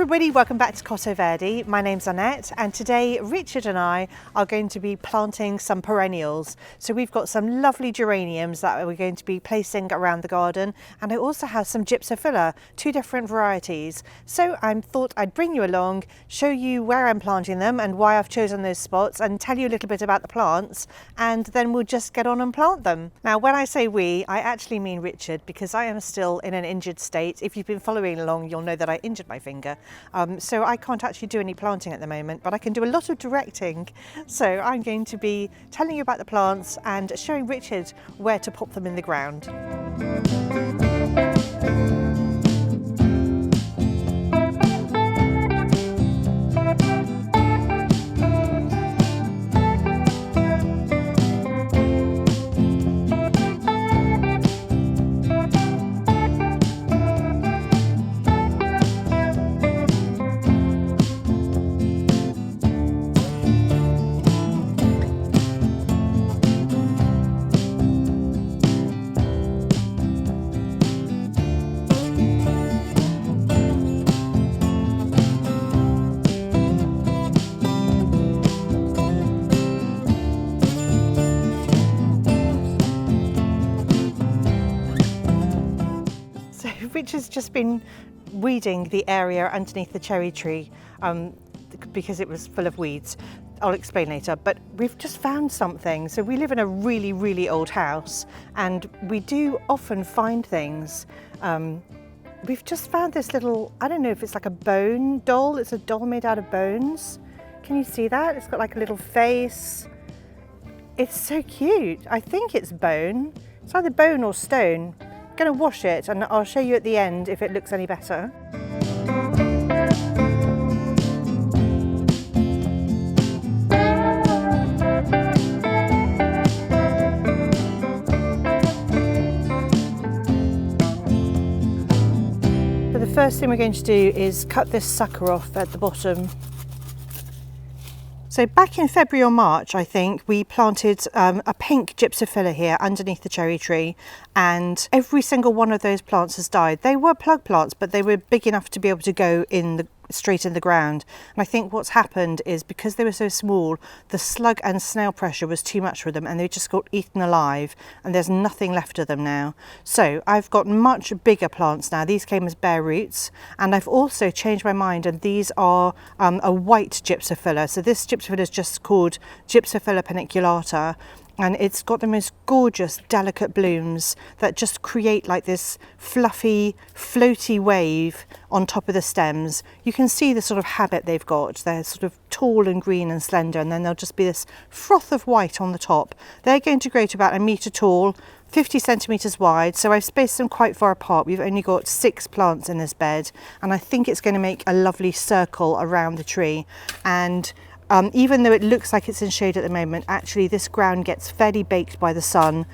everybody, welcome back to Cottoverdi. My name's Annette and today Richard and I are going to be planting some perennials. So we've got some lovely geraniums that we're going to be placing around the garden, and I also have some Gypsophila, two different varieties. So I thought I'd bring you along, show you where I'm planting them and why I've chosen those spots, and tell you a little bit about the plants, and then we'll just get on and plant them. Now when I say we, I actually mean Richard, because I am still in an injured state. If you've been following along, you'll know that I injured my finger. So I can't actually do any planting at the moment, but I can do a lot of directing. So I'm going to be telling you about the plants and showing Richard where to pop them in the ground. Richard's just been weeding the area underneath the cherry tree because it was full of weeds. I'll explain later, but we've just found something. So we live in a really old house and we do often find things. We've just found this little, I don't know if it's like a bone doll. It's a doll made out of bones. Can you see that? It's got like a little face. It's so cute. I think it's bone. It's either bone or stone. I'm going to wash it and I'll show you at the end if it looks any better. So the first thing we're going to do is cut this sucker off at the bottom. So back in February or March, I think, we planted a pink Gypsophila here underneath the cherry tree, and every single one of those plants has died. They were plug plants, but they were big enough to be able to go straight in the ground. And I think what's happened is because they were so small, the slug and snail pressure was too much for them and they just got eaten alive, and there's nothing left of them now. So I've got much bigger plants now. These came as bare roots, and I've also changed my mind, and these are a white Gypsophila. So this Gypsophila is just called Gypsophila paniculata, and it's got the most gorgeous delicate blooms that just create like this fluffy floaty wave on top of the stems. You can see the sort of habit they've got. They're sort of tall and green and slender, and then there'll just be this froth of white on the top. They're going to grow to about 1 metre tall, 50 centimetres wide, so I've spaced them quite far apart. We've only got 6 plants in this bed, and I think it's going to make a lovely circle around the tree. And even though it looks like it's in shade at the moment, actually this ground gets fairly baked by the sun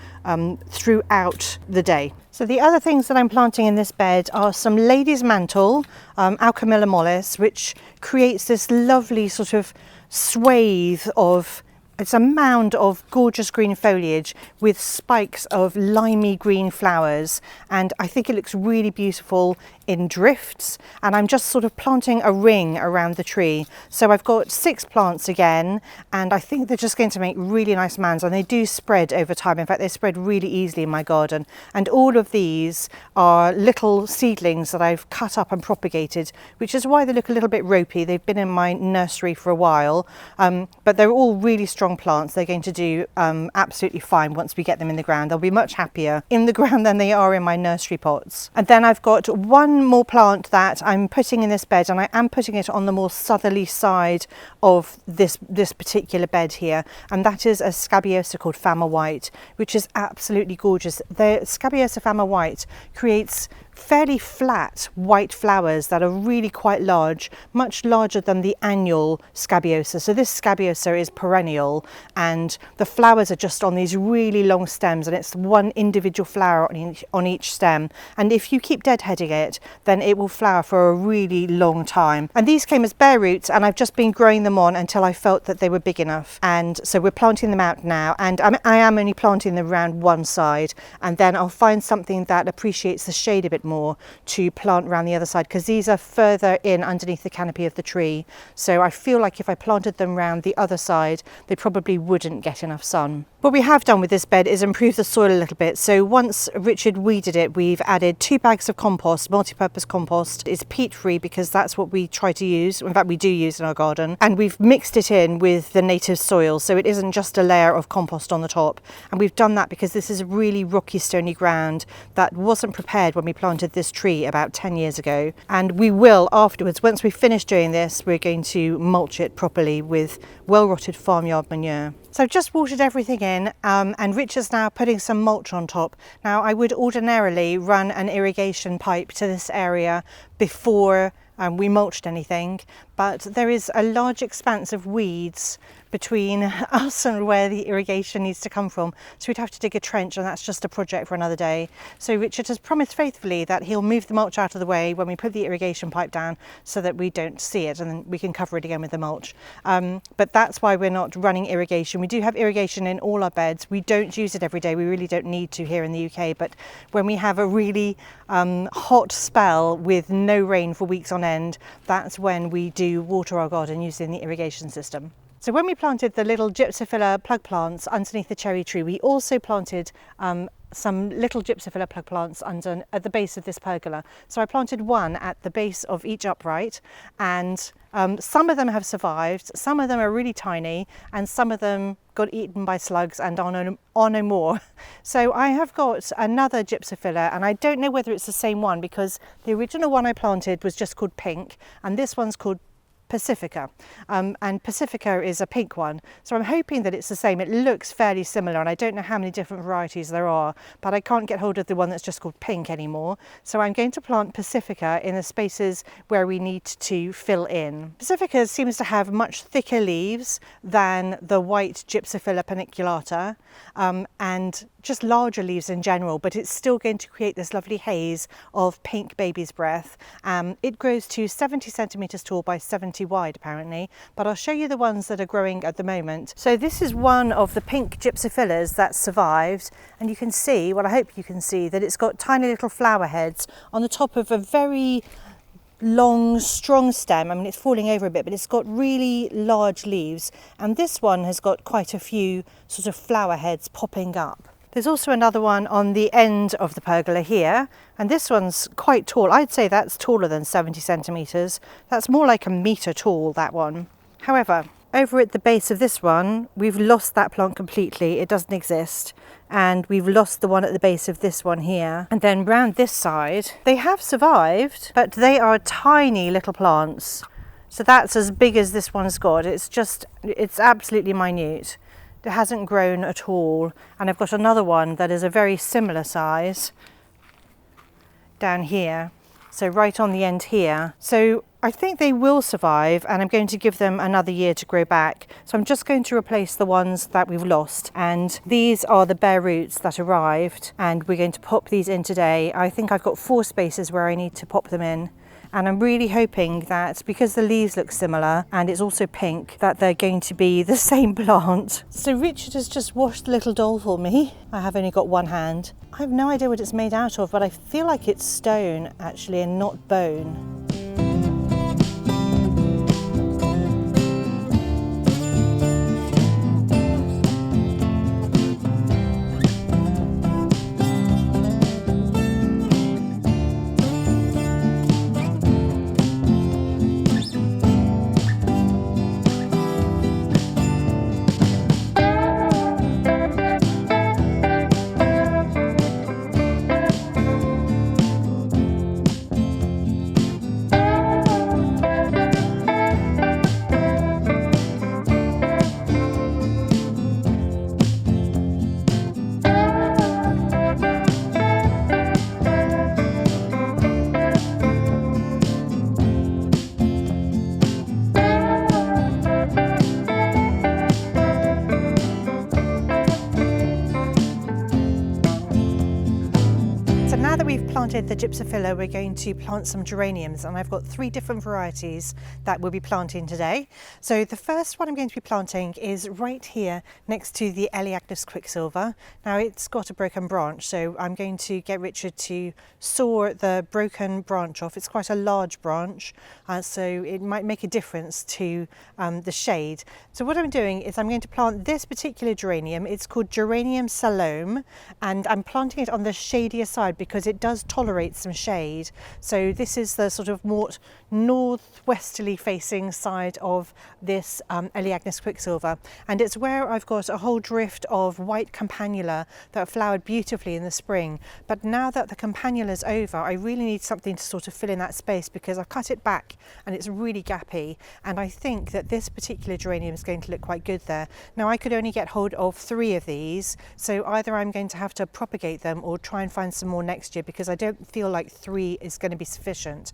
throughout the day. So the other things that I'm planting in this bed are some lady's mantle, Alchemilla mollis, which creates this lovely sort of swathe of, it's a mound of gorgeous green foliage with spikes of limey green flowers, and I think it looks really beautiful in drifts, and I'm just sort of planting a ring around the tree. So I've got 6 plants again, and I think they're just going to make really nice mounds, and they do spread over time. In fact, they spread really easily in my garden, and all of these are little seedlings that I've cut up and propagated, which is why they look a little bit ropey. They've been in my nursery for a while, but they're all really strong plants. They're going to do absolutely fine once we get them in the ground. They'll be much happier in the ground than they are in my nursery pots. And then I've got one more plant that I'm putting in this bed, and I am putting it on the more southerly side of this particular bed here, and that is a scabiosa called Fama White, which is absolutely gorgeous. The scabiosa Fama White creates fairly flat white flowers that are really quite large, much larger than the annual scabiosa. So this scabiosa is perennial, full, and the flowers are just on these really long stems, and it's one individual flower on each stem. And if you keep deadheading it, then it will flower for a really long time. And these came as bare roots, and I've just been growing them on until I felt that they were big enough. And so we're planting them out now, and I am only planting them around one side, and then I'll find something that appreciates the shade a bit more to plant around the other side, because these are further in underneath the canopy of the tree. So I feel like if I planted them round the other side, they probably wouldn't get enough sun. What we have done with this bed is improve the soil a little bit. So once Richard weeded it, we've added 2 bags of compost, multi-purpose compost. It's peat free because that's what we try to use. In fact, we do use in our garden. And we've mixed it in with the native soil, so it isn't just a layer of compost on the top. And we've done that because this is really rocky, stony ground that wasn't prepared when we planted this tree about 10 years ago. And we will afterwards, once we finish doing this, we're going to mulch it properly with well-rotted farmyard manure. So I've just watered everything in, and Richard's now putting some mulch on top. Now I would ordinarily run an irrigation pipe to this area before we mulched anything, but there is a large expanse of weeds between us and where the irrigation needs to come from, so we'd have to dig a trench, and that's just a project for another day. So Richard has promised faithfully that he'll move the mulch out of the way when we put the irrigation pipe down so that we don't see it, and then we can cover it again with the mulch. But that's why we're not running irrigation. We do have irrigation in all our beds. We don't use it every day. We really don't need to here in the UK, but when we have a really hot spell with no rain for weeks on end, that's when we do water our garden using the irrigation system. So when we planted the little Gypsophila plug plants underneath the cherry tree, we also planted some little Gypsophila plug plants at the base of this pergola. So I planted one at the base of each upright, and some of them have survived, some of them are really tiny, and some of them got eaten by slugs and are no more. So I have got another Gypsophila, and I don't know whether it's the same one, because the original one I planted was just called Pink, and this one's called Pacifica, and Pacifica is a pink one, so I'm hoping that it's the same. It looks fairly similar, and I don't know how many different varieties there are, but I can't get hold of the one that's just called Pink anymore. So I'm going to plant Pacifica in the spaces where we need to fill in. Pacifica seems to have much thicker leaves than the white Gypsophila paniculata, and just larger leaves in general, but it's still going to create this lovely haze of pink baby's breath. It grows to 70 centimetres tall by 70 wide apparently, but I'll show you the ones that are growing at the moment. So this is one of the pink Gypsophilas that survived, and you can see, well I hope you can see, that it's got tiny little flower heads on the top of a very long strong stem. I mean, it's falling over a bit, but it's got really large leaves, and this one has got quite a few sort of flower heads popping up. There's also another one on the end of the pergola here, and this one's quite tall. I'd say that's taller than 70 centimetres. That's more like a metre tall, that one. However, over at the base of this one, we've lost that plant completely. It doesn't exist. And we've lost the one at the base of this one here. And then round this side, they have survived, but they are tiny little plants. So that's as big as this one's got. It's absolutely minute. It hasn't grown at all. And I've got another one that is a very similar size down here. So right on the end here. So I think they will survive, and I'm going to give them another year to grow back. So I'm just going to replace the ones that we've lost. And these are the bare roots that arrived, and we're going to pop these in today. I think I've got 4 spaces where I need to pop them in. And I'm really hoping that, because the leaves look similar and it's also pink, that they're going to be the same plant. So Richard has just washed the little doll for me. I have only got one hand. I have no idea what it's made out of, but I feel like it's stone actually and not bone. now that we've planted the Gypsophila, we're going to plant some geraniums, and I've got 3 different varieties that we'll be planting today. So the first one I'm going to be planting is right here next to the Elaeagnus quicksilver. Now it's got a broken branch, so I'm going to get Richard to saw the broken branch off. It's quite a large branch, so it might make a difference to the shade. So what I'm doing is I'm going to plant this particular geranium. It's called Geranium Salome, and I'm planting it on the shadier side because it does tolerate some shade. So this is the sort of more northwesterly facing side of this Elaeagnus quicksilver, and it's where I've got a whole drift of white campanula that flowered beautifully in the spring. But now that the campanula is over, I really need something to sort of fill in that space because I've cut it back and it's really gappy, and I think that this particular geranium is going to look quite good there. Now I could only get hold of 3 of these, so either I'm going to have to propagate them or try and find some more next year because I don't feel like 3 is going to be sufficient.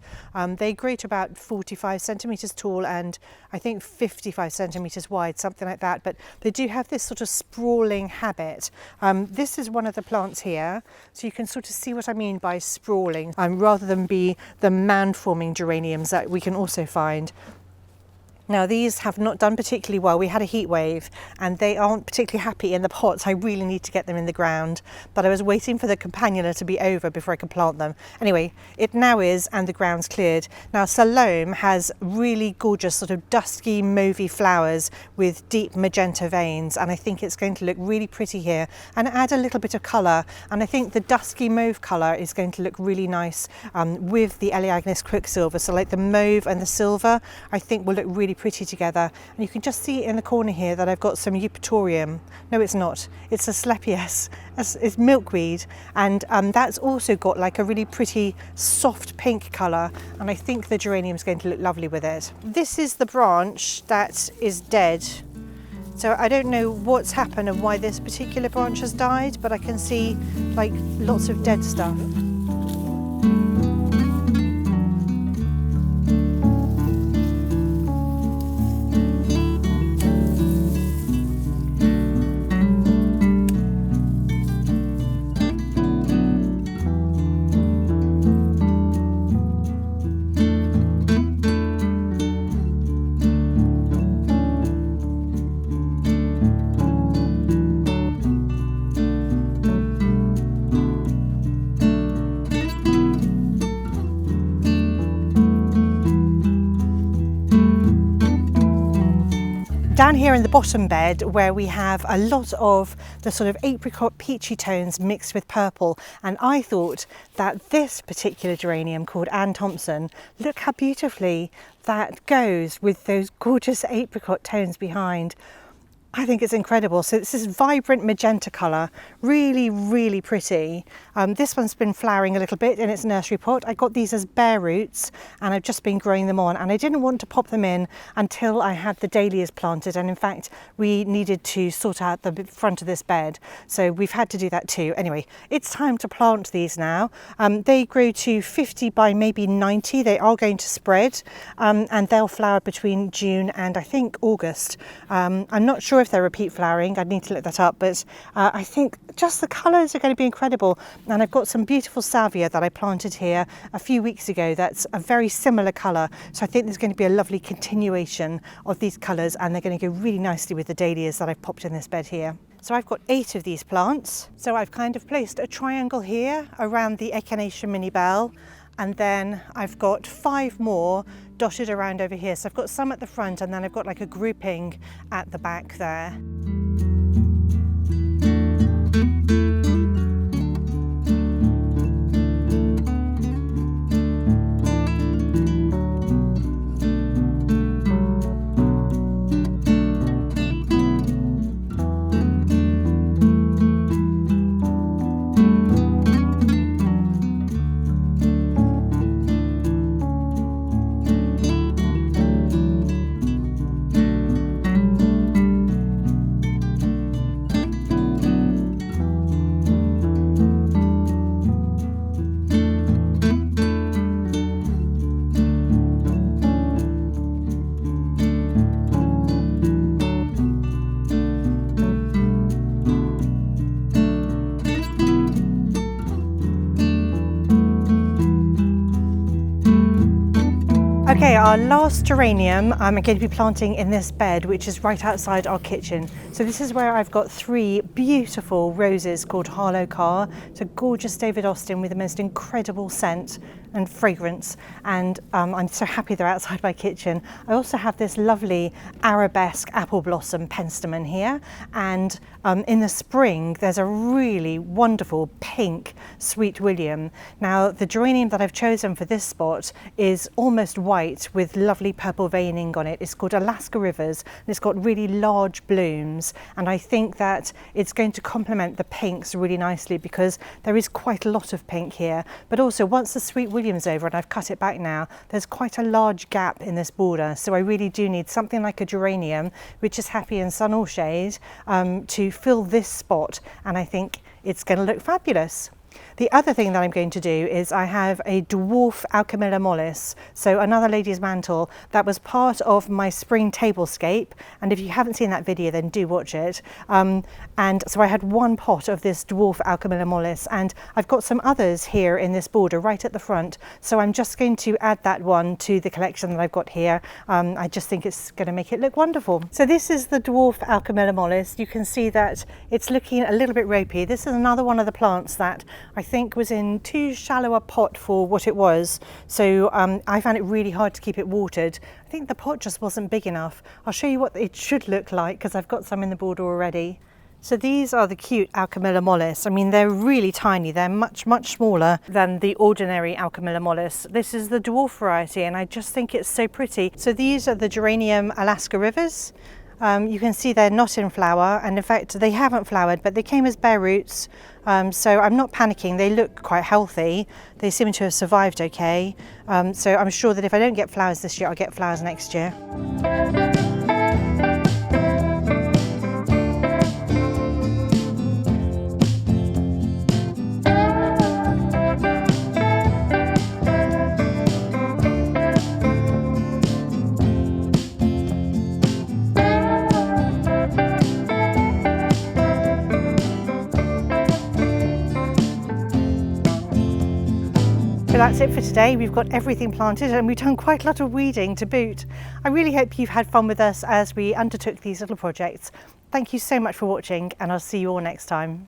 They grow to about 45 centimetres tall and I think 55 centimetres wide, something like that, but they do have this sort of sprawling habit. This is one of the plants here, so you can sort of see what I mean by sprawling, rather than be the man-forming geraniums that we can also find. Now these have not done particularly well. We had a heat wave and they aren't particularly happy in the pots. I really need to get them in the ground, but I was waiting for the campanula to be over before I could plant them. Anyway, it now is, and the ground's cleared. Now Salome has really gorgeous sort of dusky mauvey flowers with deep magenta veins, and I think it's going to look really pretty here and add a little bit of colour, and I think the dusky mauve colour is going to look really nice with the Elaeagnus quicksilver. So like the mauve and the silver I think will look really pretty together. And you can just see in the corner here that I've got some eupatorium. No, it's not, it's asclepias. It's milkweed, and that's also got like a really pretty soft pink colour, and I think the geranium is going to look lovely with it. This is the branch that is dead, so I don't know what's happened and why this particular branch has died, but I can see like lots of dead stuff. Down here in the bottom bed, where we have a lot of the sort of apricot peachy tones mixed with purple, and I thought that this particular geranium called Anne Thompson, look how beautifully that goes with those gorgeous apricot tones behind. I think it's incredible. So this is vibrant magenta colour, really, really pretty. This one's been flowering a little bit in its nursery pot. I got these as bare roots and I've just been growing them on, and I didn't want to pop them in until I had the dahlias planted, and in fact we needed to sort out the front of this bed, so we've had to do that too. Anyway, it's time to plant these now. They grow to 50 by maybe 90. They are going to spread, and they'll flower between June and I think August. I'm not sure if they're repeat flowering, I'd need to look that up, but I think just the colours are going to be incredible. And I've got some beautiful salvia that I planted here a few weeks ago that's a very similar colour, so I think there's going to be a lovely continuation of these colours, and they're going to go really nicely with the dahlias that I've popped in this bed here. So I've got 8 of these plants, so I've kind of placed a triangle here around the Echinacea mini bell, and then I've got 5 more dotted around over here. So I've got some at the front, and then I've got like a grouping at the back there. Okay, our last geranium I'm going to be planting in this bed, which is right outside our kitchen. So this is where I've got 3 beautiful roses called Harlow Car. It's a gorgeous David Austin with the most incredible scent and fragrance, and I'm so happy they're outside my kitchen. I also have this lovely arabesque apple blossom penstemon here, and in the spring there's a really wonderful pink sweet William. Now the geranium that I've chosen for this spot is almost white with lovely purple veining on it. It's called Alaska Rivers, and it's got really large blooms, and I think that it's going to complement the pinks really nicely because there is quite a lot of pink here. But also, once the sweet William's over, and I've cut it back now, there's quite a large gap in this border, so I really do need something like a geranium which is happy in sun or shade to fill this spot, and I think it's going to look fabulous. The other thing that I'm going to do is I have a dwarf Alchemilla mollis, so another lady's mantle that was part of my spring tablescape, and if you haven't seen that video then do watch it. And so I had 1 pot of this dwarf Alchemilla mollis, and I've got some others here in this border right at the front, so I'm just going to add that one to the collection that I've got here. I just think it's going to make it look wonderful. So this is the dwarf Alchemilla mollis. You can see that it's looking a little bit ropey. This is another one of the plants that I think was in too shallow a pot for what it was, so I found it really hard to keep it watered. I think the pot just wasn't big enough. I'll show you what it should look like because I've got some in the border already. So these are the cute Alchemilla mollis. I mean, they're really tiny. They're much smaller than the ordinary Alchemilla mollis. This is the dwarf variety, and I just think it's so pretty. So these are the geranium Alaska Rivers. You can see they're not in flower, and in fact they haven't flowered, but they came as bare roots, so I'm not panicking. They look quite healthy. They seem to have survived okay, so I'm sure that if I don't get flowers this year, I'll get flowers next year. So that's it for today. We've got everything planted and we've done quite a lot of weeding to boot. I really hope you've had fun with us as we undertook these little projects. Thank you so much for watching, and I'll see you all next time.